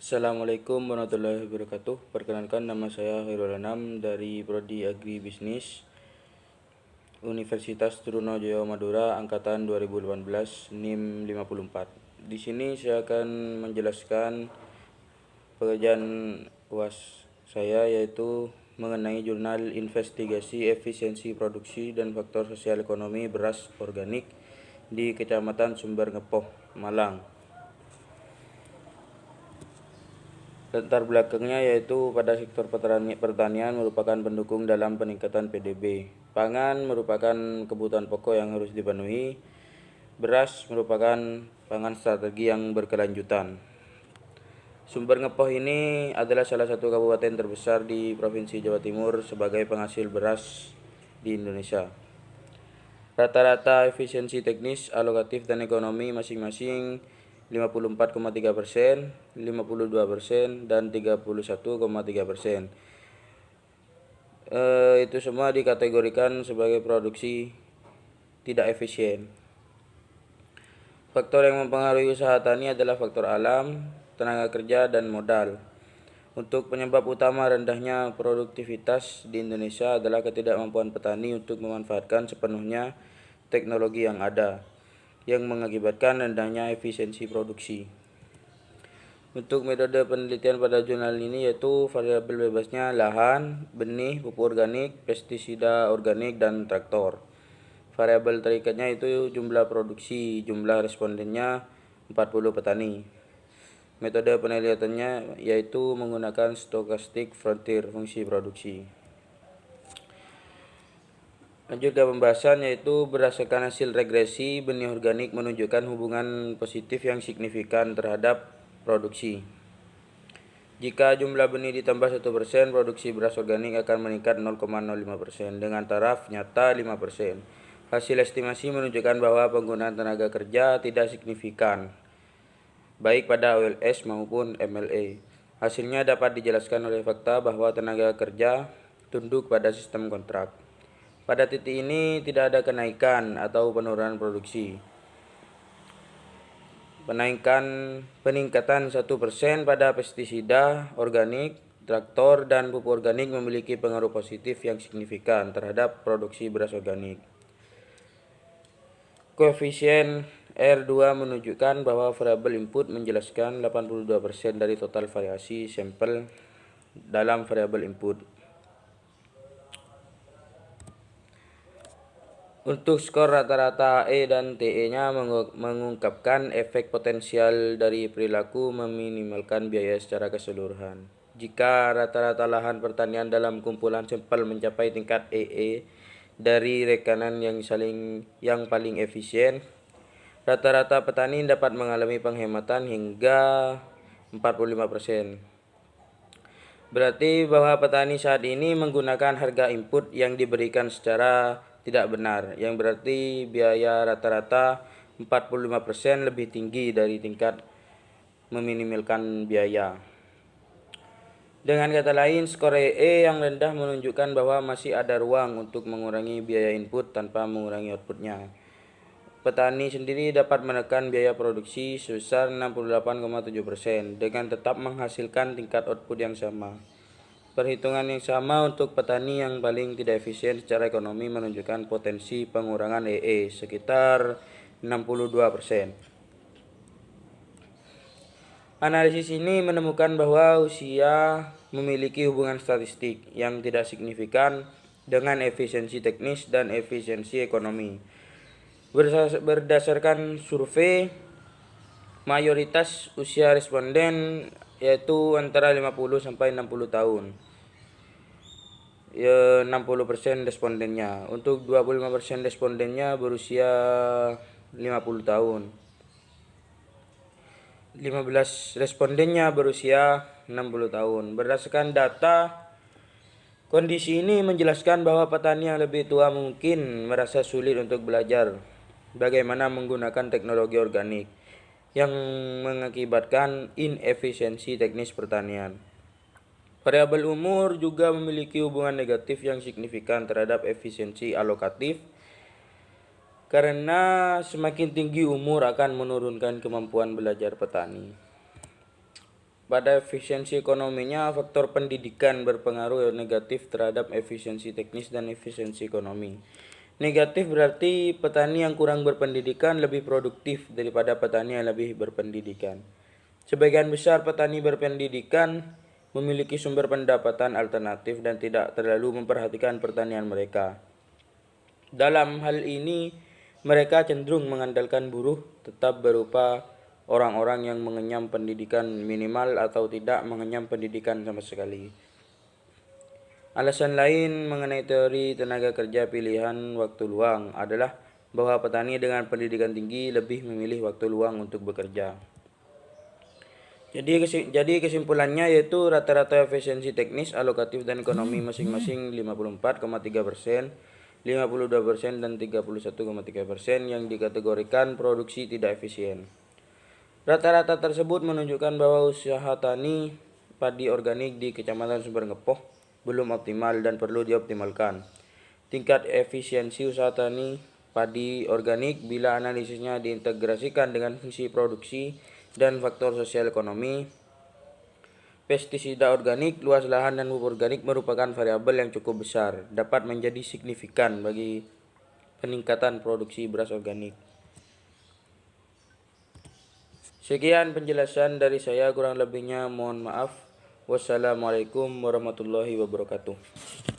Assalamualaikum warahmatullahi wabarakatuh. Perkenalkan, nama saya Khairul Anam dari Prodi Agribisnis Universitas Trunojoyo Madura angkatan 2018 NIM 54. Di sini saya akan menjelaskan pekerjaan UAS saya, yaitu mengenai jurnal investigasi efisiensi produksi dan faktor sosial ekonomi beras organik di Kecamatan Sumber Ngepoh, Malang. Latar belakangnya yaitu pada sektor pertanian merupakan pendukung dalam peningkatan PDB. Pangan merupakan kebutuhan pokok yang harus dipenuhi. Beras merupakan pangan strategi yang berkelanjutan. Sumber Ngepoh ini adalah salah satu kabupaten terbesar di Provinsi Jawa Timur sebagai penghasil beras di Indonesia. Rata-rata efisiensi teknis, alokatif, dan ekonomi masing-masing 54,3%, 52%, dan 31,3%. Itu semua dikategorikan sebagai produksi tidak efisien. Faktor yang mempengaruhi usaha tani adalah faktor alam, tenaga kerja, dan modal. Untuk penyebab utama rendahnya produktivitas di Indonesia adalah ketidakmampuan petani untuk memanfaatkan sepenuhnya teknologi yang ada, yang mengakibatkan rendahnya efisiensi produksi. Untuk metode penelitian pada jurnal ini yaitu variabel bebasnya lahan, benih, pupuk organik, pestisida organik, dan traktor. Variabel terikatnya itu jumlah produksi, jumlah respondennya 40 petani. Metode penelitiannya yaitu menggunakan stokastik frontier fungsi produksi. Lanjut ke pembahasan, yaitu berdasarkan hasil regresi, benih organik menunjukkan hubungan positif yang signifikan terhadap produksi. Jika jumlah benih ditambah 1%, produksi beras organik akan meningkat 0,05% dengan taraf nyata 5%. Hasil estimasi menunjukkan bahwa penggunaan tenaga kerja tidak signifikan, baik pada OLS maupun MLE. Hasilnya dapat dijelaskan oleh fakta bahwa tenaga kerja tunduk pada sistem kontrak. Pada titik ini tidak ada kenaikan atau penurunan produksi. Peningkatan 1% pada pestisida organik, traktor, dan pupuk organik memiliki pengaruh positif yang signifikan terhadap produksi beras organik. Koefisien R2 menunjukkan bahwa variabel input menjelaskan 82% dari total variasi sampel dalam variabel input. Untuk skor rata-rata E dan TE-nya mengungkapkan efek potensial dari perilaku meminimalkan biaya secara keseluruhan. Jika rata-rata lahan pertanian dalam kumpulan sampel mencapai tingkat EE dari rekanan yang paling efisien, rata-rata petani dapat mengalami penghematan hingga 45%. Berarti bahwa petani saat ini menggunakan harga input yang diberikan secara tidak benar, yang berarti biaya rata-rata 45% lebih tinggi dari tingkat meminimalkan biaya. Dengan kata lain, skor EE yang rendah menunjukkan bahwa masih ada ruang untuk mengurangi biaya input tanpa mengurangi outputnya. Petani sendiri dapat menekan biaya produksi sebesar 68,7% dengan tetap menghasilkan tingkat output yang sama. Perhitungan yang sama untuk petani yang paling tidak efisien secara ekonomi menunjukkan potensi pengurangan EE sekitar 62%. Analisis ini menemukan bahwa usia memiliki hubungan statistik yang tidak signifikan dengan efisiensi teknis dan efisiensi ekonomi. Berdasarkan survei, mayoritas usia responden yaitu antara 50 sampai 60 tahun. 60% respondennya. Untuk 25% respondennya berusia 50 tahun. 15 respondennya berusia 60 tahun. Berdasarkan data, kondisi ini menjelaskan bahwa petani yang lebih tua mungkin merasa sulit untuk belajar bagaimana menggunakan teknologi organik, yang mengakibatkan inefisiensi teknis pertanian. Variabel umur juga memiliki hubungan negatif yang signifikan terhadap efisiensi alokatif, karena semakin tinggi umur akan menurunkan kemampuan belajar petani. Pada efisiensi ekonominya, faktor pendidikan berpengaruh negatif terhadap efisiensi teknis dan efisiensi ekonomi. Negatif berarti petani yang kurang berpendidikan lebih produktif daripada petani yang lebih berpendidikan. Sebagian besar petani berpendidikan memiliki sumber pendapatan alternatif dan tidak terlalu memperhatikan pertanian mereka. Dalam hal ini, mereka cenderung mengandalkan buruh tetap berupa orang-orang yang mengenyam pendidikan minimal atau tidak mengenyam pendidikan sama sekali. Alasan lain mengenai teori tenaga kerja pilihan waktu luang adalah bahwa petani dengan pendidikan tinggi lebih memilih waktu luang untuk bekerja. Jadi kesimpulannya yaitu rata-rata efisiensi teknis, alokatif, dan ekonomi masing-masing 54,3%, 52%, dan 31,3% yang dikategorikan produksi tidak efisien. Rata-rata tersebut menunjukkan bahwa usaha tani padi organik di Kecamatan Sumber Ngepoh belum optimal dan perlu dioptimalkan. Tingkat efisiensi usaha tani padi organik bila analisisnya diintegrasikan dengan fungsi produksi dan faktor sosial ekonomi. Pestisida organik, luas lahan, dan pupuk organik merupakan variabel yang cukup besar, dapat menjadi signifikan bagi peningkatan produksi beras organik. Sekian penjelasan dari saya, kurang lebihnya mohon maaf. Wassalamualaikum warahmatullahi wabarakatuh.